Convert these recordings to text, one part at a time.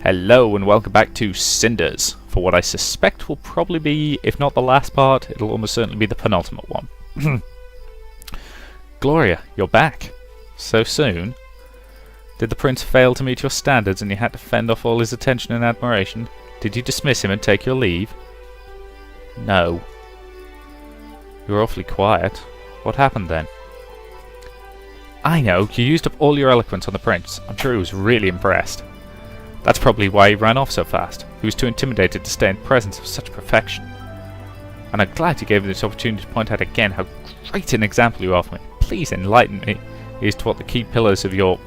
Hello and welcome back to Cinders, for what I suspect will probably be, if not the last part, it'll almost certainly be the penultimate one. Gloria, you're back. So soon? Did the prince fail to meet your standards and you had to fend off all his attention and admiration? Did you dismiss him and take your leave? No. You were awfully quiet. What happened then? I know, you used up all your eloquence on the prince. I'm sure he was really impressed. That's probably why he ran off so fast. He was too intimidated to stay in presence of such perfection. And I'm glad you gave me this opportunity to point out again how great an example you are for me. Please enlighten me as to what the key pillars of your...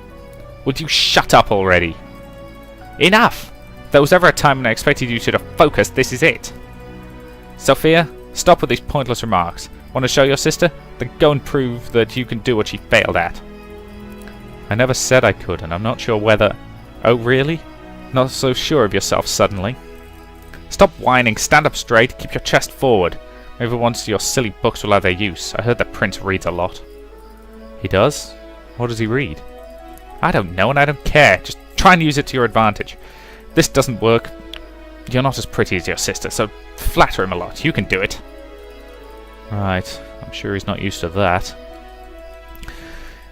Would you shut up already? Enough! If there was ever a time when I expected you to have focused, this is it. Sophia, stop with these pointless remarks. Want to show your sister? Then go and prove that you can do what she failed at. I never said I could, and I'm not sure whether... Oh, really? Not so sure of yourself suddenly. Stop whining, stand up straight, keep your chest forward. Maybe once your silly books will have their use. I heard the prince reads a lot. He does? What does he read? I don't know and I don't care. Just try and use it to your advantage. If this doesn't work, you're not as pretty as your sister, so flatter him a lot. You can do it. Right, I'm sure he's not used to that.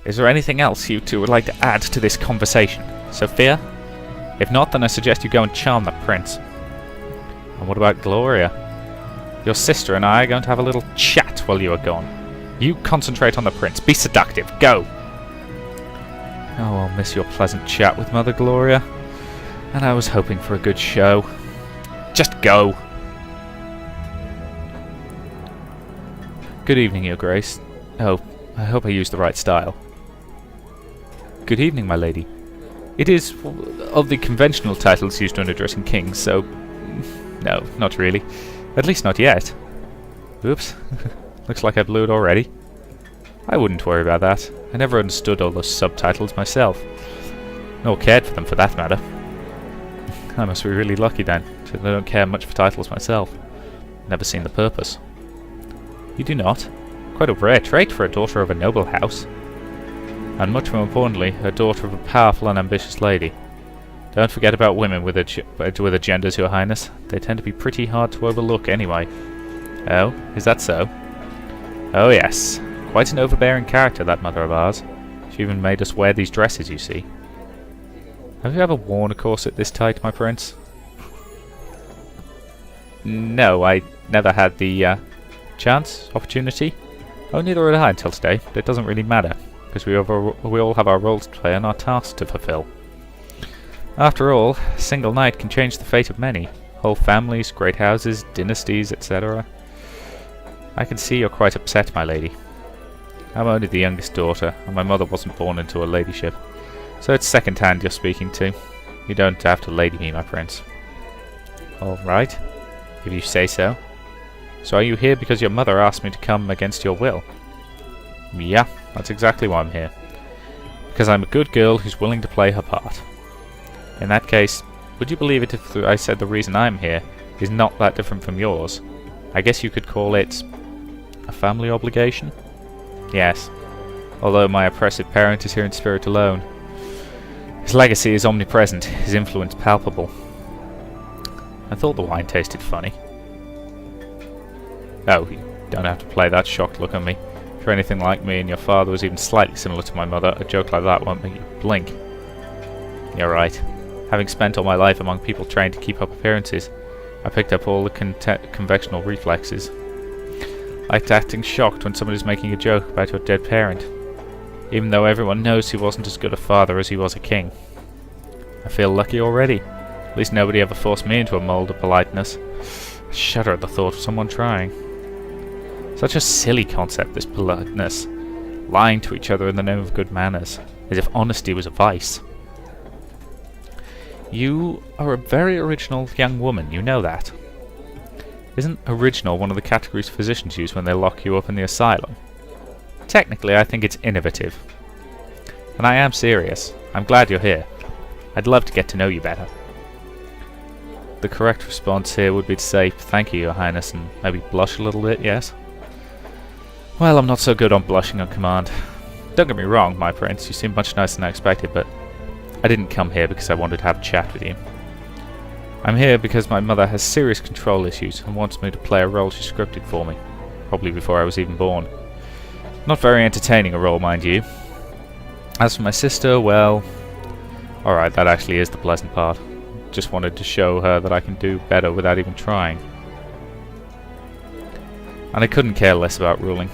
Is there anything else you two would like to add to this conversation? Sophia? If not, then I suggest you go and charm that prince. And what about Gloria? Your sister and I are going to have a little chat while you are gone. You concentrate on the prince. Be seductive. Go! Oh, I'll miss your pleasant chat with Mother Gloria. And I was hoping for a good show. Just go! Good evening, Your Grace. Oh, I hope I used the right style. Good evening, my lady. It is of the conventional titles used when addressing kings, so... No, not really. At least not yet. Oops. Looks like I blew it already. I wouldn't worry about that. I never understood all those subtitles myself. Nor cared for them, for that matter. I must be really lucky then, since I don't care much for titles myself. Never seen the purpose. You do not? Quite a rare trait for a daughter of a noble house. And much more importantly, a daughter of a powerful and ambitious lady. Don't forget about women with agendas, Your Highness. They tend to be pretty hard to overlook anyway. Oh, is that so? Oh yes. Quite an overbearing character, that mother of ours. She even made us wear these dresses, you see. Have you ever worn a corset this tight, my prince? No, I never had the opportunity. Oh, neither had I until today, but it doesn't really matter, because we all have our roles to play and our tasks to fulfill. After all, a single night can change the fate of many. Whole families, great houses, dynasties, etc. I can see you're quite upset, my lady. I'm only the youngest daughter, and my mother wasn't born into a ladyship. So it's second hand you're speaking to. You don't have to lady me, my prince. Alright, if you say so. So are you here because your mother asked me to come against your will? Yeah, that's exactly why I'm here. Because I'm a good girl who's willing to play her part. In that case, would you believe it if I said the reason I'm here is not that different from yours? I guess you could call it a family obligation? Yes, although my oppressive parent is here in spirit alone. His legacy is omnipresent, his influence palpable. I thought the wine tasted funny. Oh, you don't have to play that shocked look on me. If you're anything like me and your father was even slightly similar to my mother, a joke like that won't make you blink. You're right. Having spent all my life among people trained to keep up appearances, I picked up all the conventional reflexes. Like acting shocked when somebody's making a joke about your dead parent, even though everyone knows he wasn't as good a father as he was a king. I feel lucky already. At least nobody ever forced me into a mould of politeness. I shudder at the thought of someone trying. Such a silly concept, this politeness. Lying to each other in the name of good manners, as if honesty was a vice. You are a very original young woman, you know that. Isn't original one of the categories physicians use when they lock you up in the asylum? Technically, I think it's innovative. And I am serious. I'm glad you're here. I'd love to get to know you better. The correct response here would be to say, thank you, Your Highness, and maybe blush a little bit, yes? Well, I'm not so good on blushing on command. Don't get me wrong, my prince, you seem much nicer than I expected, but I didn't come here because I wanted to have a chat with you. I'm here because my mother has serious control issues and wants me to play a role she scripted for me, probably before I was even born. Not very entertaining a role, mind you. As for my sister, well... Alright, that actually is the pleasant part. Just wanted to show her that I can do better without even trying. And I couldn't care less about ruling.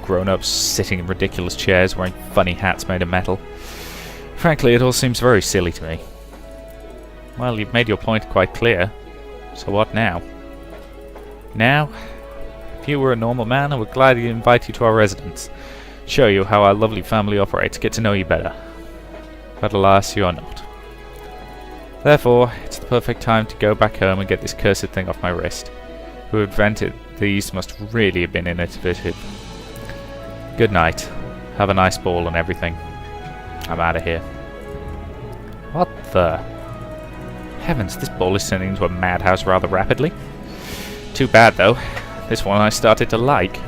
Grown-ups sitting in ridiculous chairs wearing funny hats made of metal. Frankly, it all seems very silly to me. Well, you've made your point quite clear. So what now? Now, if you were a normal man, I would gladly invite you to our residence. Show you how our lovely family operates, get to know you better. But alas, you are not. Therefore, it's the perfect time to go back home and get this cursed thing off my wrist. Who invented these must really have been innovative. Good night. Have a nice ball and everything. I'm out of here. What the... Heavens, this ball is turning into a madhouse rather rapidly. Too bad, though. This one I started to like.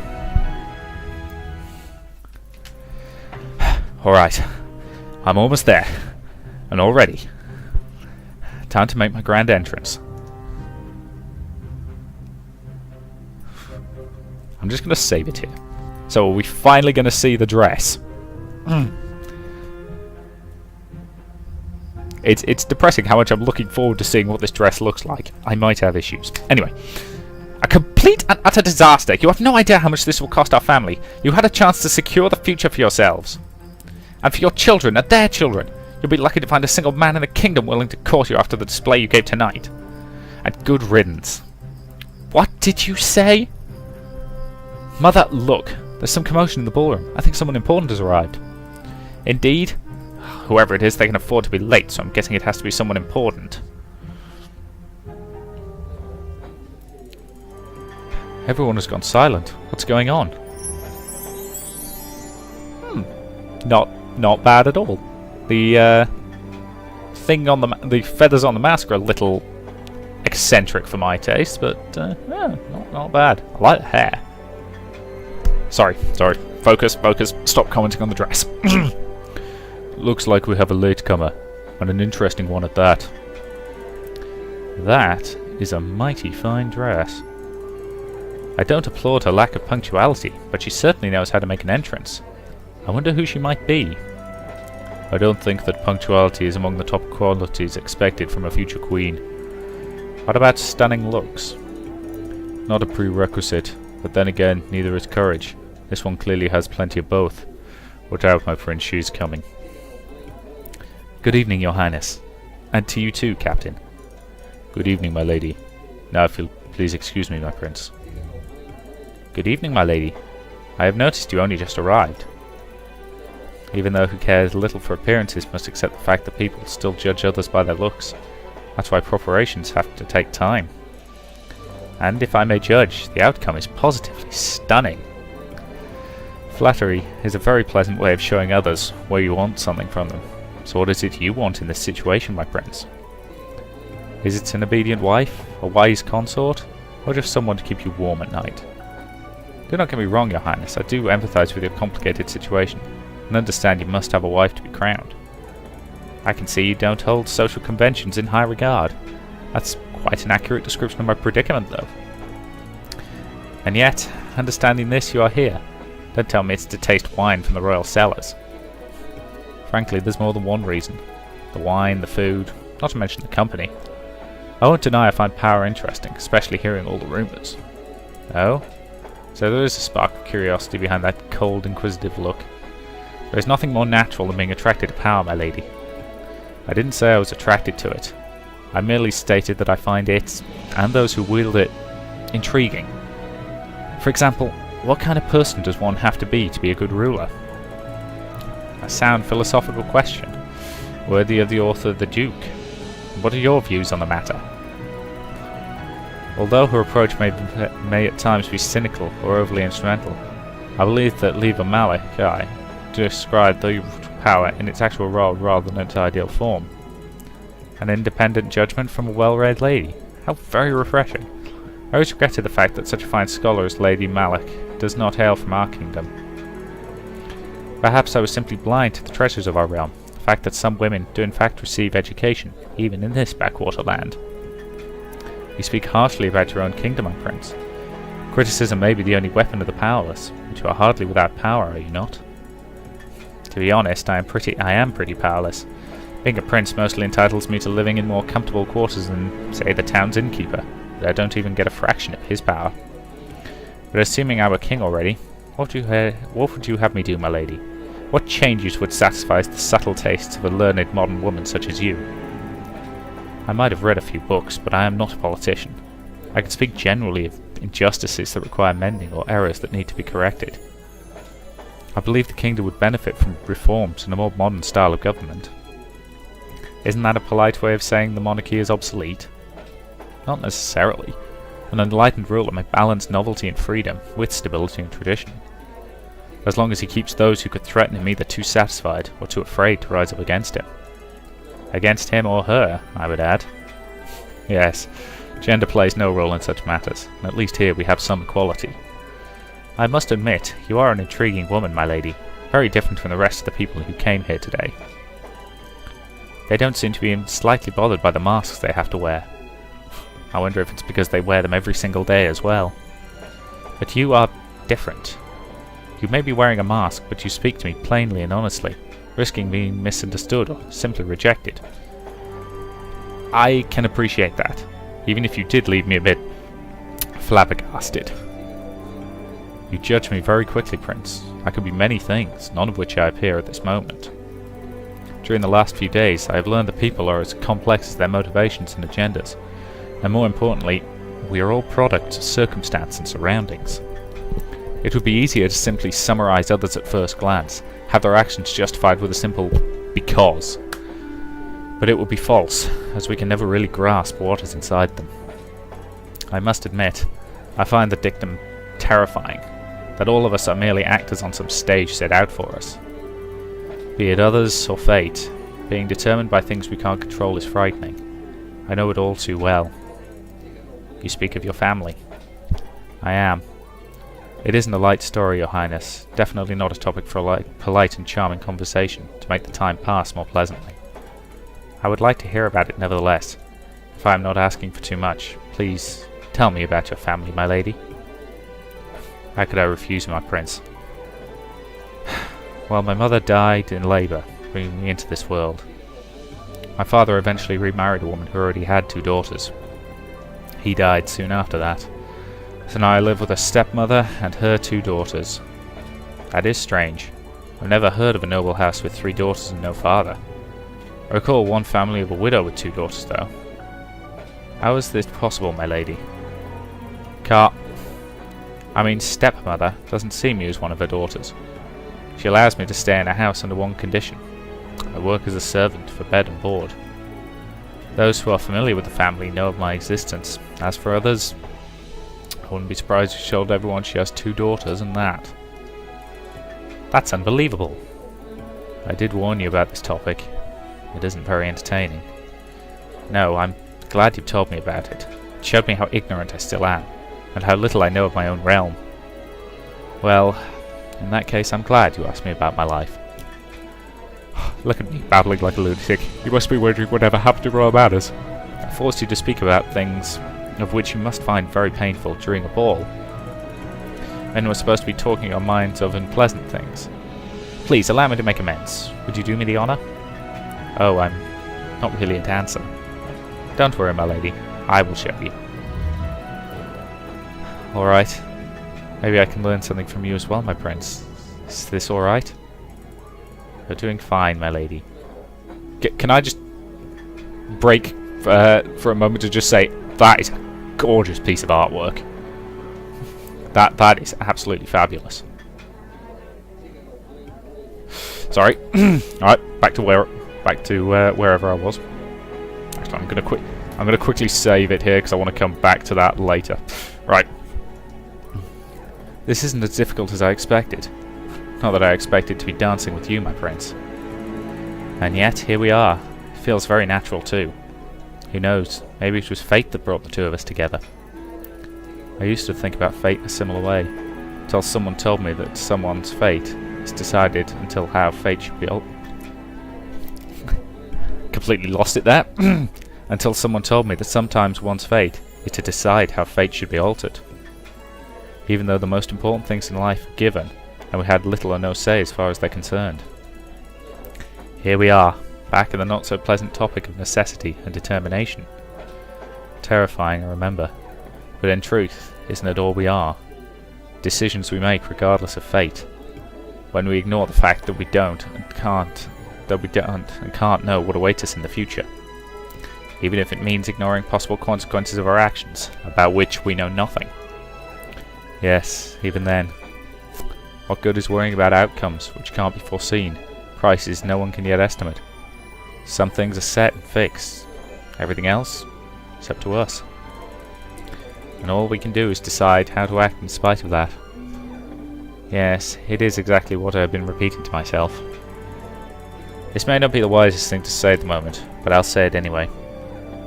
Alright. I'm almost there. And all ready. Time to make my grand entrance. I'm just going to save it here. So are we finally going to see the dress? It's depressing how much I'm looking forward to seeing what this dress looks like. I might have issues. Anyway. A complete and utter disaster. You have no idea how much this will cost our family. You had a chance to secure the future for yourselves. And for your children and their children. You'll be lucky to find a single man in the kingdom willing to court you after the display you gave tonight. And good riddance. What did you say? Mother, look. There's some commotion in the ballroom. I think someone important has arrived. Indeed? Whoever it is, they can afford to be late, so I'm guessing it has to be someone important. Everyone has gone silent. What's going on? Not bad at all. The thing on the feathers on the mask are a little eccentric for my taste, but yeah, not bad. I like the hair. Sorry. Focus. Stop commenting on the dress. Looks like we have a latecomer, and an interesting one at that. That is a mighty fine dress. I don't applaud her lack of punctuality, but she certainly knows how to make an entrance. I wonder who she might be. I don't think that punctuality is among the top qualities expected from a future queen. What about stunning looks? Not a prerequisite, but then again, neither is courage. This one clearly has plenty of both. Watch out, my friend, she's coming. Good evening, your highness. And to you too, captain. Good evening, my lady. Now if you'll please excuse me, my prince. Good evening, my lady. I have noticed you only just arrived. Even though who cares little for appearances must accept the fact that people still judge others by their looks. That's why preparations have to take time. And if I may judge, the outcome is positively stunning. Flattery is a very pleasant way of showing others where you want something from them. So what is it you want in this situation, my prince? Is it an obedient wife, a wise consort, or just someone to keep you warm at night? Do not get me wrong, your highness, I do empathise with your complicated situation, and understand you must have a wife to be crowned. I can see you don't hold social conventions in high regard. That's quite an accurate description of my predicament, though. And yet, understanding this, you are here. Don't tell me it's to taste wine from the royal cellars. Frankly, there's more than one reason. The wine, the food, not to mention the company. I won't deny I find power interesting, especially hearing all the rumours. Oh? So there is a spark of curiosity behind that cold, inquisitive look. There is nothing more natural than being attracted to power, my lady. I didn't say I was attracted to it. I merely stated that I find it, and those who wield it, intriguing. For example, what kind of person does one have to be a good ruler? A sound philosophical question, worthy of the author The Duke. What are your views on the matter? Although her approach may at times be cynical or overly instrumental, I believe that Leva Malak described the power in its actual role rather than its ideal form. An independent judgment from a well-read lady. How very refreshing. I always regretted the fact that such a fine scholar as Lady Malak does not hail from our kingdom. Perhaps I was simply blind to the treasures of our realm, the fact that some women do in fact receive education, even in this backwater land. You speak harshly about your own kingdom, my prince. Criticism may be the only weapon of the powerless, but you are hardly without power, are you not? To be honest, I am pretty powerless. Being a prince mostly entitles me to living in more comfortable quarters than, say, the town's innkeeper, but I don't even get a fraction of his power. But assuming I were king already, what would you have me do, my lady? What changes would satisfy the subtle tastes of a learned modern woman such as you? I might have read a few books, but I am not a politician. I can speak generally of injustices that require mending or errors that need to be corrected. I believe the kingdom would benefit from reforms and a more modern style of government. Isn't that a polite way of saying the monarchy is obsolete? Not necessarily. An enlightened ruler may balance novelty and freedom with stability and tradition. As long as he keeps those who could threaten him either too satisfied or too afraid to rise up against him. Against him or her, I would add. Yes, gender plays no role in such matters, and at least here we have some equality. I must admit, you are an intriguing woman, my lady, very different from the rest of the people who came here today. They don't seem to be even slightly bothered by the masks they have to wear. I wonder if it's because they wear them every single day as well. But you are different. You may be wearing a mask, but you speak to me plainly and honestly, risking being misunderstood or simply rejected. I can appreciate that, even if you did leave me a bit flabbergasted. You judge me very quickly, Prince. I could be many things, none of which I appear at this moment. During the last few days, I have learned that people are as complex as their motivations and agendas, and more importantly, we are all products of circumstance and surroundings. It would be easier to simply summarize others at first glance, have their actions justified with a simple because. But it would be false, as we can never really grasp what is inside them. I must admit, I find the dictum terrifying, that all of us are merely actors on some stage set out for us. Be it others or fate, being determined by things we can't control is frightening. I know it all too well. You speak of your family. I am. It isn't a light story, Your Highness, definitely not a topic for a polite and charming conversation to make the time pass more pleasantly. I would like to hear about it nevertheless. If I am not asking for too much, please tell me about your family, my lady. How could I refuse, my prince? Well, my mother died in labour, bringing me into this world. My father eventually remarried a woman who already had 2 daughters. He died soon after that. So now I live with a stepmother and her 2 daughters. That is strange. I've never heard of a noble house with 3 daughters and no father. I recall one family of a widow with 2 daughters, though. How is this possible, my lady? Stepmother doesn't see me as one of her daughters. She allows me to stay in her house under one condition. I work as a servant for bed and board. Those who are familiar with the family know of my existence. As for others, I wouldn't be surprised if she told everyone she has 2 daughters and that. That's unbelievable. I did warn you about this topic. It isn't very entertaining. No, I'm glad you've told me about it. It showed me how ignorant I still am, and how little I know of my own realm. Well, in that case I'm glad you asked me about my life. Look at me, babbling like a lunatic. You must be wondering whatever happened to Royal Manners. I forced you to speak about things of which you must find very painful during a ball. Men were supposed to be talking your minds of unpleasant things. Please, allow me to make amends. Would you do me the honour? Oh, I'm not really into answer. Don't worry, my lady. I will show you. Alright. Maybe I can learn something from you as well, my prince. Is this alright? You're doing fine, my lady. Can I just break for a moment to just say, that is a gorgeous piece of artwork. That is absolutely fabulous. Sorry. Alright, back to wherever I was. Actually, I'm gonna quickly save it here because I want to come back to that later. Right. This isn't as difficult as I expected. Not that I expected to be dancing with you, my prince. And yet, here we are. It feels very natural too. Who knows, maybe it was fate that brought the 2 of us together. I used to think about fate in a similar way, until someone told me that someone's fate is decided until how fate should be... completely lost it there. Until someone told me that sometimes one's fate is to decide how fate should be altered. Even though the most important things in life are given, and we had little or no say as far as they're concerned. Here we are, back in the not-so-pleasant topic of necessity and determination. Terrifying, I remember, but in truth, isn't it all we are? Decisions we make regardless of fate. When we ignore the fact that we don't and can't know what awaits us in the future. Even if it means ignoring possible consequences of our actions, about which we know nothing. Yes, even then. What good is worrying about outcomes which can't be foreseen, prices no one can yet estimate? Some things are set and fixed. Everything else, it's up to us. And all we can do is decide how to act in spite of that. Yes, it is exactly what I've been repeating to myself. This may not be the wisest thing to say at the moment, but I'll say it anyway.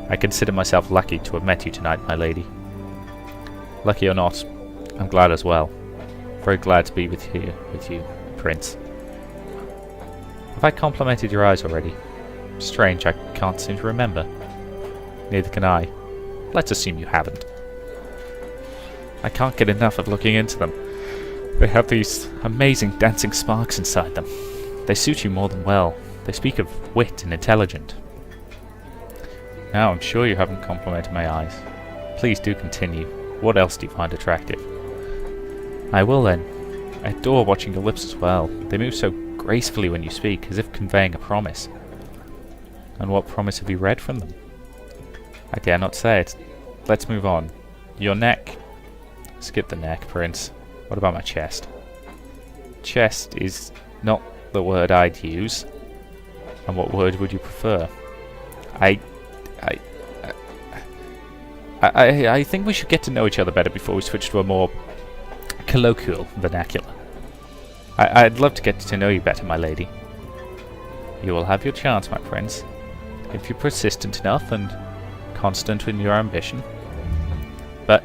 I consider myself lucky to have met you tonight, my lady. Lucky or not, I'm glad as well. Very glad to be with you, Prince. Have I complimented your eyes already? Strange, I can't seem to remember. Neither can I. Let's assume you haven't. I can't get enough of looking into them. They have these amazing dancing sparks inside them. They suit you more than well. They speak of wit and intelligence. Now I'm sure you haven't complimented my eyes. Please do continue. What else do you find attractive? I will then. I adore watching your lips as well. They move so gracefully when you speak, as if conveying a promise. And what promise have you read from them? I dare not say it. Let's move on. Your neck. Skip the neck, Prince. What about my chest? Chest is not the word I'd use. And what word would you prefer? I think we should get to know each other better before we switch to a more colloquial vernacular. I'd love to get to know you better, my lady. You will have your chance, my prince, if you're persistent enough and constant in your ambition. But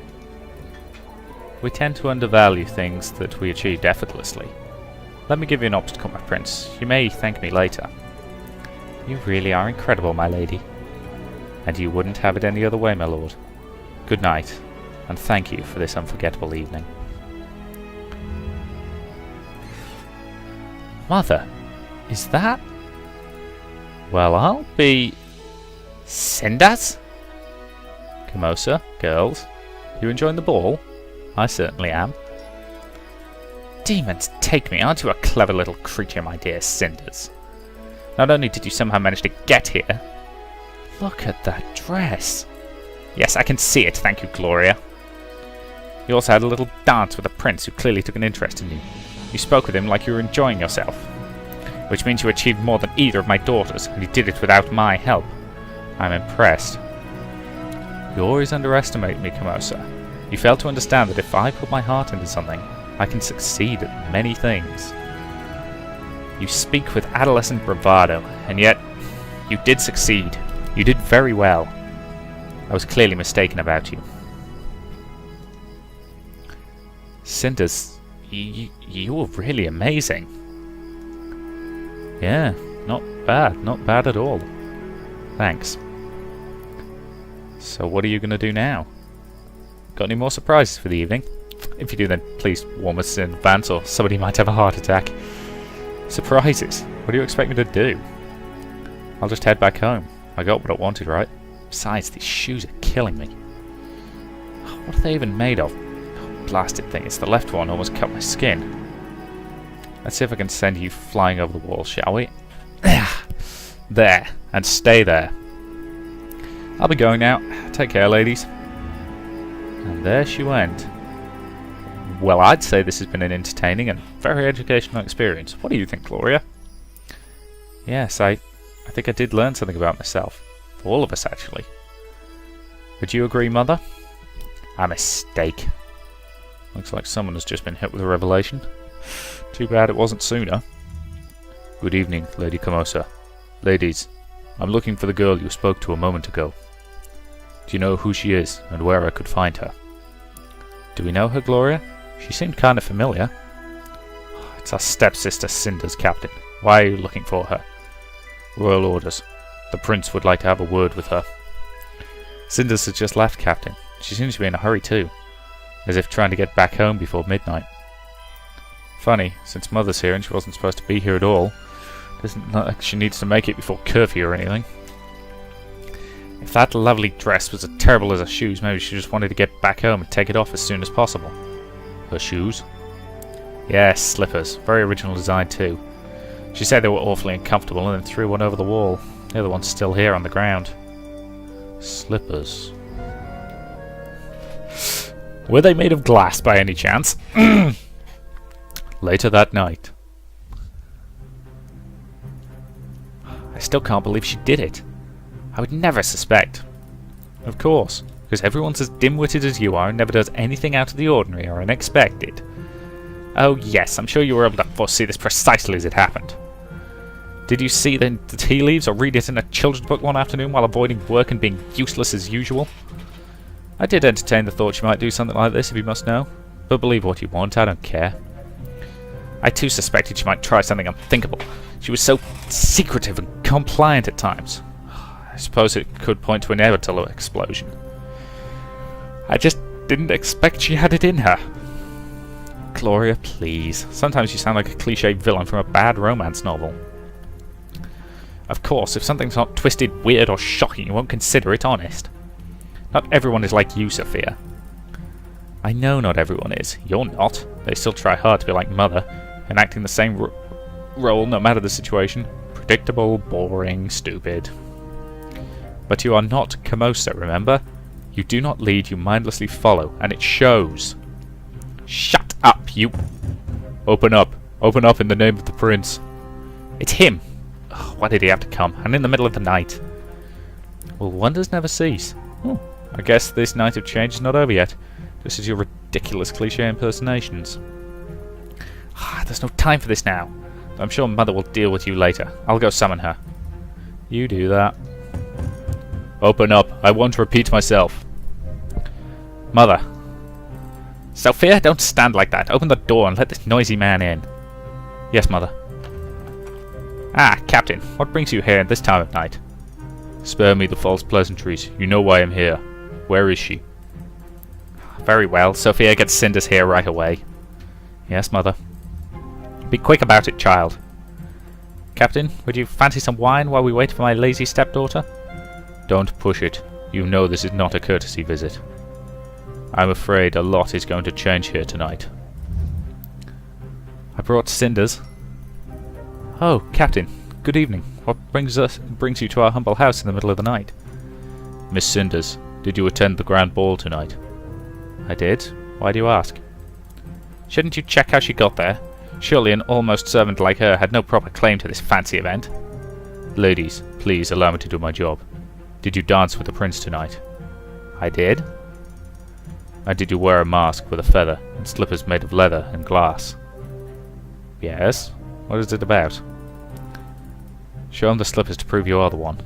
we tend to undervalue things that we achieved effortlessly. Let me give you an obstacle, my prince. You may thank me later. You really are incredible, my lady. And you wouldn't have it any other way, my lord. Good night, and thank you for this unforgettable evening. Mother, is that? Well, I'll be... Cinders? Camosa, girls, you enjoying the ball? I certainly am. Demons take me, aren't you a clever little creature, my dear Cinders? Not only did you somehow manage to get here... Look at that dress. Yes, I can see it, thank you, Gloria. You also had a little dance with a prince who clearly took an interest in you. You spoke with him like you were enjoying yourself. Which means you achieved more than either of my daughters, and you did it without my help. I'm impressed. You always underestimate me, Camosa. You fail to understand that if I put my heart into something, I can succeed at many things. You speak with adolescent bravado, and yet you did succeed. You did very well. I was clearly mistaken about you. Cinders, you were really amazing. Yeah, not bad at all. Thanks. So what are you going to do now? Got any more surprises for the evening? If you do, then please warn us in advance or somebody might have a heart attack. Surprises? What do you expect me to do? I'll just head back home. I got what I wanted, right? Besides, these shoes are killing me. What are they even made of? Oh, blasted thing, it's the left one, almost cut my skin. Let's see if I can send you flying over the wall, shall we? There, and stay there. I'll be going now. Take care, ladies. And there she went. Well, I'd say this has been an entertaining and very educational experience. What do you think, Gloria? Yes, I think I did learn something about myself. All of us, actually. Would you agree, Mother? A mistake. Looks like someone has just been hit with a revelation. Too bad it wasn't sooner. Good evening, Lady Camosa. Ladies, I'm looking for the girl you spoke to a moment ago. Do you know who she is and where I could find her? Do we know her, Gloria? She seemed kind of familiar. It's our stepsister Cinders, Captain. Why are you looking for her? Royal orders. The prince would like to have a word with her. Cinders has just left, Captain. She seems to be in a hurry too, as if trying to get back home before midnight. Funny, since Mother's here and she wasn't supposed to be here at all, doesn't look like she needs to make it before curfew or anything. If that lovely dress was as terrible as her shoes, maybe she just wanted to get back home and take it off as soon as possible. Her shoes? Yes, slippers. Very original design too. She said they were awfully uncomfortable and then threw one over the wall. The other one's still here on the ground. Slippers. Were they made of glass by any chance? Later that night. I still can't believe she did it. I would never suspect. Of course, because everyone's as dim-witted as you are and never does anything out of the ordinary or unexpected. Oh yes, I'm sure you were able to foresee this precisely as it happened. Did you see the tea leaves or read it in a children's book one afternoon while avoiding work and being useless as usual? I did entertain the thought she might do something like this, if you must know. But believe what you want, I don't care. I too suspected she might try something unthinkable. She was so secretive and compliant at times. I suppose it could point to an inevitable explosion. I just didn't expect she had it in her. Gloria, please. Sometimes you sound like a cliché villain from a bad romance novel. Of course, if something's not twisted, weird, or shocking, you won't consider it honest. Not everyone is like you, Sophia. I know not everyone is. You're not. They still try hard to be like Mother, enacting the same role no matter the situation. Predictable, boring, stupid. But you are not Camosa, remember? You do not lead, you mindlessly follow, and it shows. Shut up, you... Open up. Open up in the name of the prince. It's him. Ugh, why did he have to come? And in the middle of the night. Well, wonders never cease. I guess this night of change is not over yet. Just as your ridiculous cliché impersonations. There's no time for this now. I'm sure Mother will deal with you later. I'll go summon her. You do that. Open up. I won't repeat myself. Mother. Sophia, don't stand like that. Open the door and let this noisy man in. Yes, Mother. Ah, Captain. What brings you here at this time of night? Spare me the false pleasantries. You know why I'm here. Where is she? Very well. Sophia, get Cinders here right away. Yes, Mother. Be quick about it, child. Captain, would you fancy some wine while we wait for my lazy stepdaughter? Don't push it. You know this is not a courtesy visit. I'm afraid a lot is going to change here tonight. I brought Cinders. Oh, Captain. Good evening. What brings you to our humble house in the middle of the night? Miss Cinders, did you attend the grand ball tonight? I did. Why do you ask? Shouldn't you check how she got there? Surely an almost servant like her had no proper claim to this fancy event. Ladies, please allow me to do my job. Did you dance with the prince tonight? I did. And did you wear a mask with a feather and slippers made of leather and glass? Yes. What is it about? Show him the slippers to prove you are the one.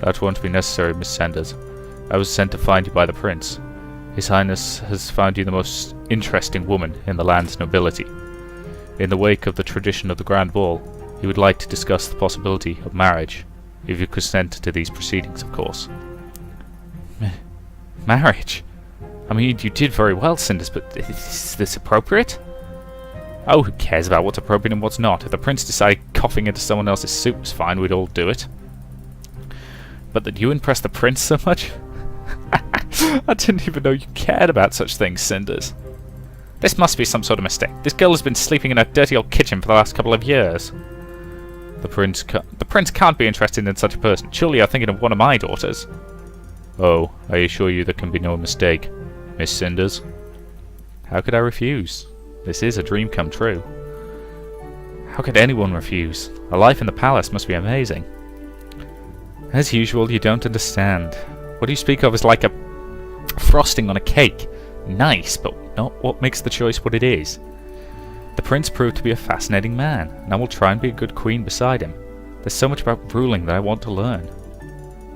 That won't be necessary, Miss Cinders. I was sent to find you by the prince. His Highness has found you the most interesting woman in the land's nobility. In the wake of the tradition of the grand ball, he would like to discuss the possibility of marriage, if you consent to these proceedings, of course. Marriage? I mean, you did very well, Cinders, but is this appropriate? Oh, who cares about what's appropriate and what's not? If the prince decided coughing into someone else's soup was fine, we'd all do it. But that you impress the prince so much? I didn't even know you cared about such things, Cinders. This must be some sort of mistake. This girl has been sleeping in a dirty old kitchen for the last couple of years. The prince can't be interested in such a person. Surely you're thinking of one of my daughters. Oh, I assure you there can be no mistake, Miss Cinders. How could I refuse? This is a dream come true. How could anyone refuse? A life in the palace must be amazing. As usual, you don't understand. What you speak of is like a frosting on a cake. Nice, but not what makes the choice what it is. The prince proved to be a fascinating man, and I will try and be a good queen beside him. There's so much about ruling that I want to learn.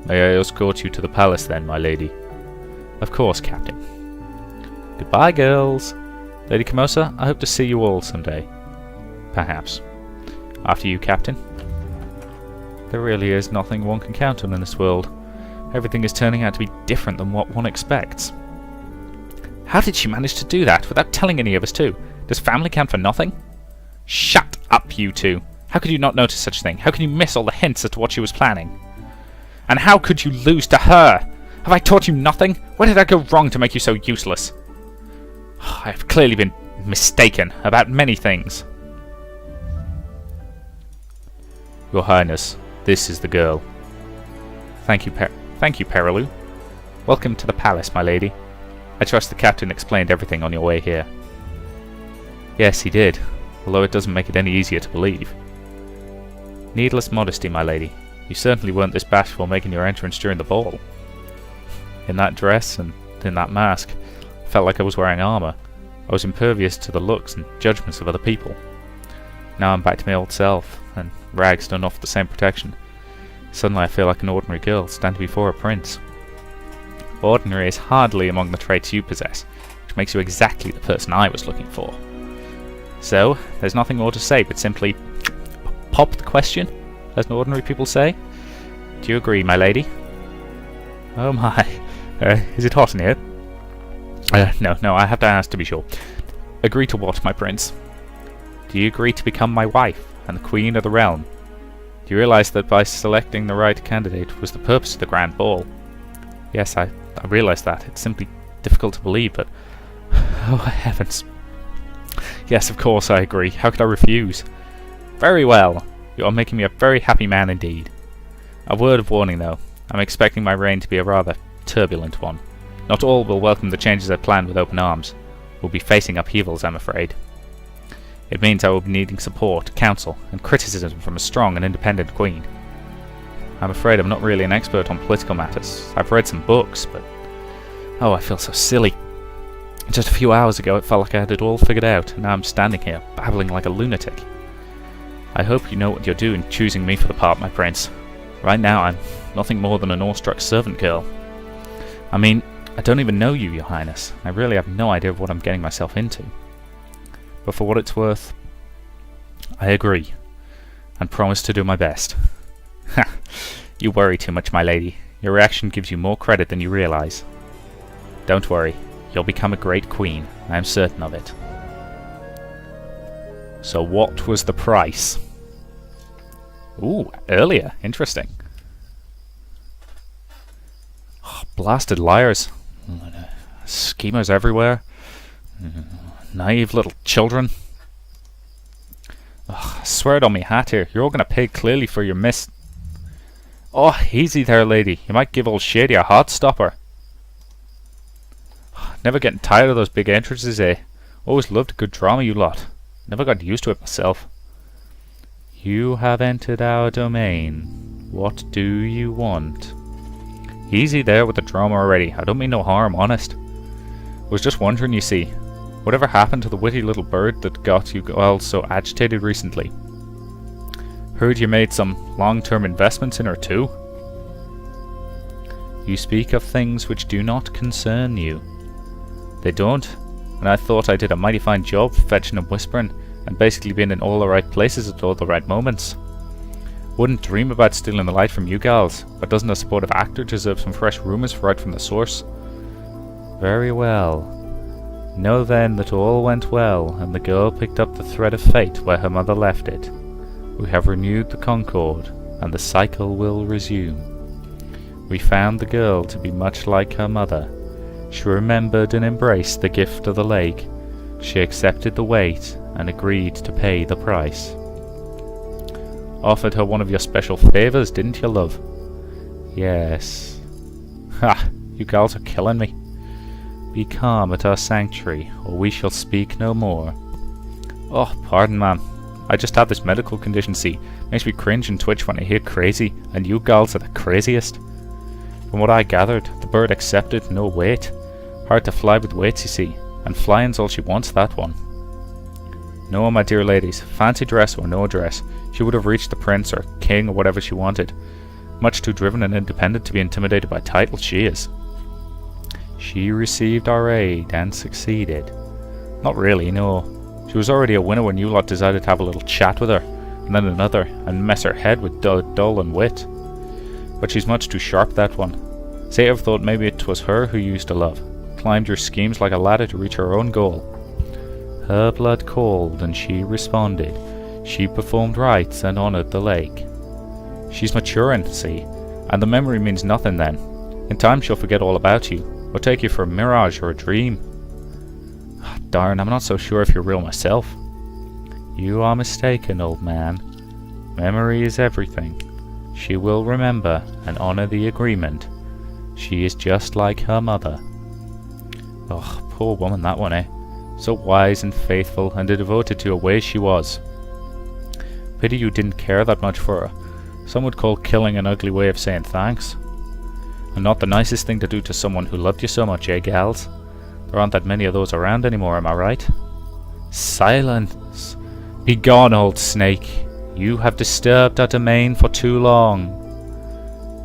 May I escort you to the palace then, my lady? Of course, Captain. Goodbye, girls. Lady Camosa, I hope to see you all someday. Perhaps. After you, Captain. There really is nothing one can count on in this world. Everything is turning out to be different than what one expects. How did she manage to do that without telling any of us too? Does family count for nothing? Shut up, you two. How could you not notice such a thing? How can you miss all the hints as to what she was planning? And how could you lose to her? Have I taught you nothing? Where did I go wrong to make you so useless? I have clearly been mistaken about many things. Your Highness, this is the girl. Thank you, Perilu. Welcome to the palace, my lady. I trust the captain explained everything on your way here. Yes, he did, although it doesn't make it any easier to believe. Needless modesty, my lady. You certainly weren't this bashful making your entrance during the ball. In that dress and in that mask, I felt like I was wearing armour. I was impervious to the looks and judgments of other people. Now I'm back to my old self, and rags don't offer the same protection. Suddenly I feel like an ordinary girl standing before a prince. Ordinary is hardly among the traits you possess, which makes you exactly the person I was looking for. So, there's nothing more to say but simply pop the question, as ordinary people say. Do you agree, my lady? Oh my, is it hot in here? No, I have to ask to be sure. Agree to what, my prince? Do you agree to become my wife and the queen of the realm? Do you realize that by selecting the right candidate was the purpose of the grand ball? Yes, I realize that. It's simply difficult to believe, but... Oh, heavens. Yes, of course I agree. How could I refuse? Very well. You are making me a very happy man indeed. A word of warning, though. I'm expecting my reign to be a rather turbulent one. Not all will welcome the changes I've planned with open arms. We'll be facing upheavals, I'm afraid. It means I will be needing support, counsel, and criticism from a strong and independent queen. I'm afraid I'm not really an expert on political matters. I've read some books, but... Oh, I feel so silly. Just a few hours ago it felt like I had it all figured out, and now I'm standing here, babbling like a lunatic. I hope you know what you're doing choosing me for the part, my prince. Right now I'm nothing more than an awestruck servant girl. I mean, I don't even know you, your highness. I really have no idea of what I'm getting myself into. But for what it's worth, I agree, and promise to do my best. Ha! You worry too much, my lady. Your reaction gives you more credit than you realize. Don't worry, you'll become a great queen. I am certain of it. So what was the price? Ooh, earlier. Interesting. Oh, blasted liars. Schemers everywhere. Naive little children. Ugh, I swear it on me hat here. You're all going to pay clearly for your miss... Oh, easy there, lady. You might give old Shady a heart stopper. Never getting tired of those big entrances, eh? Always loved a good drama, you lot. Never got used to it myself. You have entered our domain. What do you want? Easy there with the drama already. I don't mean no harm, honest. Was just wondering, you see. Whatever happened to the witty little bird that got you all so agitated recently? Heard you made some long-term investments in her too? You speak of things which do not concern you. They don't, and I thought I did a mighty fine job fetching and whispering, and basically being in all the right places at all the right moments. Wouldn't dream about stealing the light from you gals, but doesn't a supportive actor deserve some fresh rumours right from the source? Very well. Know then that all went well, and the girl picked up the thread of fate where her mother left it. We have renewed the concord, and the cycle will resume. We found the girl to be much like her mother. She remembered and embraced the gift of the lake. She accepted the weight and agreed to pay the price. Offered her one of your special favours, didn't you, love? Yes. Ha! You gals are killing me. Be calm at our sanctuary, or we shall speak no more. Oh, pardon, ma'am. I just have this medical condition, see. Makes me cringe and twitch when I hear crazy, and you gals are the craziest. From what I gathered, the bird accepted no weight. Hard to fly with weights, you see, and flying's all she wants, that one. No, my dear ladies, fancy dress or no dress, she would have reached the prince or king or whatever she wanted. Much too driven and independent to be intimidated by titles, she is. She received our aid and succeeded. Not really, no. She was already a winner when you lot decided to have a little chat with her, and then another, and mess her head with dull and wit. But she's much too sharp, that one. Say you ever thought maybe it was her who you used to love, climbed your schemes like a ladder to reach her own goal. Her blood called and she responded. She performed rites and honored the lake. She's maturing, see, and the memory means nothing then. In time she'll forget all about you, or take you for a mirage or a dream. Darn, I'm not so sure if you're real myself. You are mistaken, old man. Memory is everything. She will remember and honor the agreement. She is just like her mother. Oh, poor woman that one, eh? So wise and faithful and devoted to her ways she was. Pity you didn't care that much for her. Some would call killing an ugly way of saying thanks. And not the nicest thing to do to someone who loved you so much, eh, gals? There aren't that many of those around anymore, am I right? Silence! Begone, old snake! You have disturbed our domain for too long.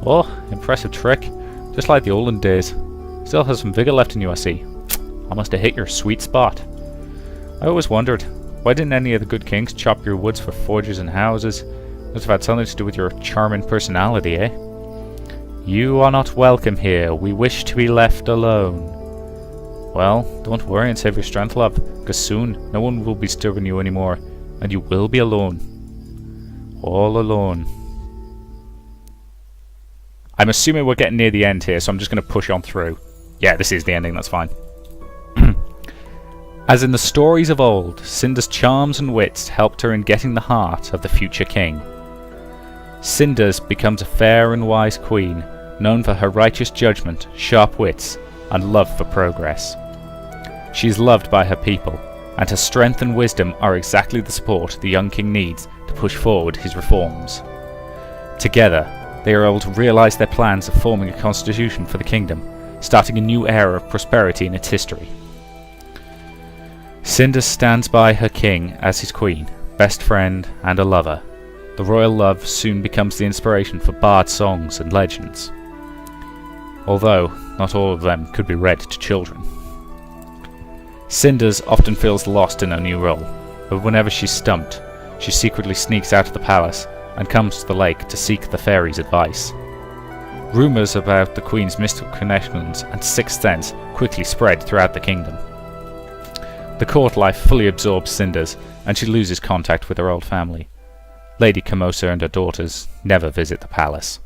Oh, impressive trick. Just like the olden days. Still has some vigor left in you, I see. I must have hit your sweet spot. I always wondered, why didn't any of the good kings chop your woods for forges and houses? Must have had something to do with your charming personality, eh? You are not welcome here. We wish to be left alone. Well, don't worry and save your strength, love, because soon no one will be disturbing you anymore, and you will be alone. All alone. I'm assuming we're getting near the end here, so I'm just going to push on through. Yeah, this is the ending, that's fine. As in the stories of old, Cinder's charms and wits helped her in getting the heart of the future king. Cinders becomes a fair and wise queen, known for her righteous judgment, sharp wits, and love for progress. She is loved by her people, and her strength and wisdom are exactly the support the young king needs to push forward his reforms. Together, they are able to realise their plans of forming a constitution for the kingdom, starting a new era of prosperity in its history. Cinders stands by her king as his queen, best friend, and a lover. The royal love soon becomes the inspiration for bard songs and legends, although not all of them could be read to children. Cinders often feels lost in her new role, but whenever she's stumped, she secretly sneaks out of the palace and comes to the lake to seek the fairies' advice. Rumours about the Queen's mystical connections and sixth sense quickly spread throughout the kingdom. The court life fully absorbs Cinders, and she loses contact with her old family. Lady Camosa and her daughters never visit the palace.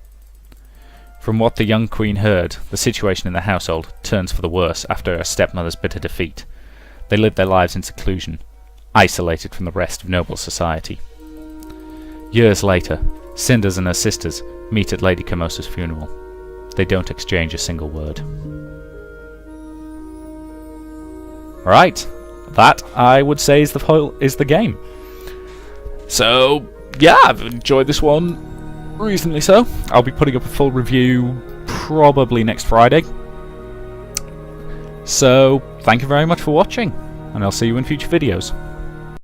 From what the young queen heard, the situation in the household turns for the worse after her stepmother's bitter defeat. They live their lives in seclusion, isolated from the rest of noble society. Years later, Cinders and her sisters meet at Lady Camosa's funeral. They don't exchange a single word. Right, that I would say is the game. So yeah, I've enjoyed this one reasonably so. I'll be putting up a full review probably next Friday. So thank you very much for watching, and I'll see you in future videos.